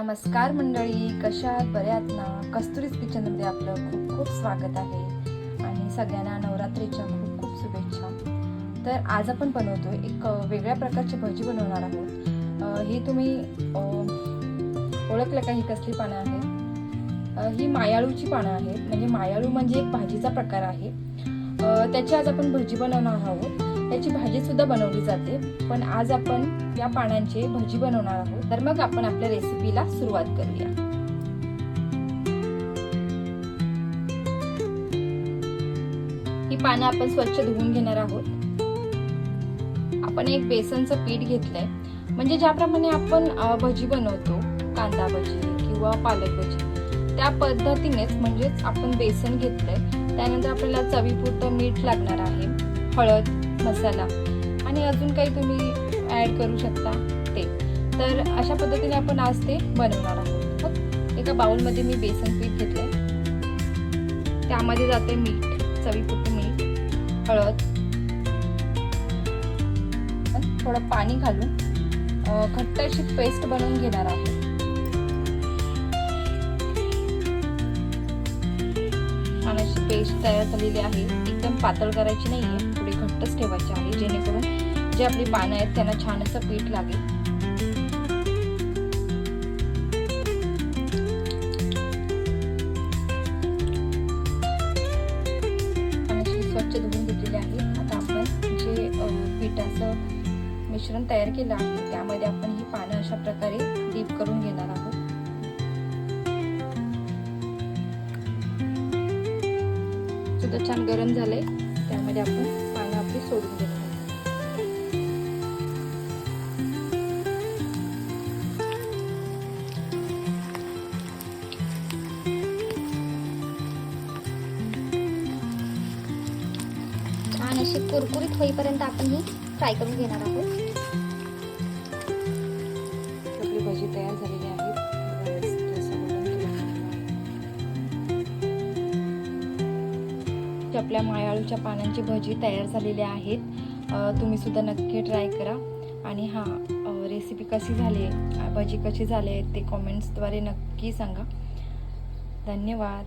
नमस्कार मंडळी, कशा आहात? बऱ्या आहात ना? कस्तुरीज किचनमध्ये आपलं खूप खूप स्वागत आहे आणि सगळ्यांना नवरात्रीच्या खूप खूप शुभेच्छा. तर आज आपण बनवतोय एक वेगळ्या प्रकारची भजी बनवणार आहोत. ही तुम्ही ओळखलं का? ही कसली पानं आहेत? ही मायाळूची पानं आहेत. म्हणजे मायाळू म्हणजे एक भाजीचा प्रकार आहे. त्याची आज आपण भजी बनवणार आहोत. याची भाजी सुद्धा बनवली जाते, पण आज आपण या पानांची भजी बनवणार आहोत. तर मग आपण आपल्या रेसिपीला सुरुवात करूया. ही पानं आपण स्वच्छ धुवून घेणार आहोत. आपण एक बेसनचं पीठ घेतलंय, म्हणजे ज्याप्रमाणे आपण भजी बनवतो, कांदा भजी किंवा पालक भजी, त्या पद्धतीनेच म्हणजेच आपण बेसन घेतलंय. त्यानंतर आपल्याला चवीपुरतं मीठ लागणार आहे, हळद, मसाला आणि अजून काही तुम्ही ऍड करू शकता ते. तर अशा पद्धतीने आपण आज ते बनवणार आहोत. एका बाउलमध्ये मी बेसन पीठ घेतले, त्यामध्ये जाते मीठ, चवीपुरतं मीठ, हळद, थोडं पाणी घालून घट्ट अशी पेस्ट बनवून घेणार आहोत. पाण्याची पेस्ट तयार झालेली आहे. एकदम पातळ करायची नाहीये, थोडी घट्टच ठेवायची आहे, जेणेकरून जे आपली पानं आहेत त्यांना छान असं पीठ लागेल. पाण्याची स्वच्छ धुवून घेतलेली आहे. आता आपण जे पिठाचं मिश्रण तयार केलं आहे त्यामध्ये आपण ही पानं अशा प्रकारे डीप करून घेणार आहोत. सुद्धा छान गरम झाले, त्यामध्ये आपण पानं आपली सोडून देणार आहोत. छान अशी कुरकुरीत होईपर्यंत आपण ही फ्राय करून घेणार आहोत. आपली भजी तयार झालेली आहे. आपल्या मायाळूच्या पानांची भजी तयार झालेली आहेत. तुम्ही सुद्धा नक्की ट्राय करा आणि रेसिपी कशी झाली, भजी कशी झाली ते कमेंट्सद्वारे नक्की सांगा. धन्यवाद.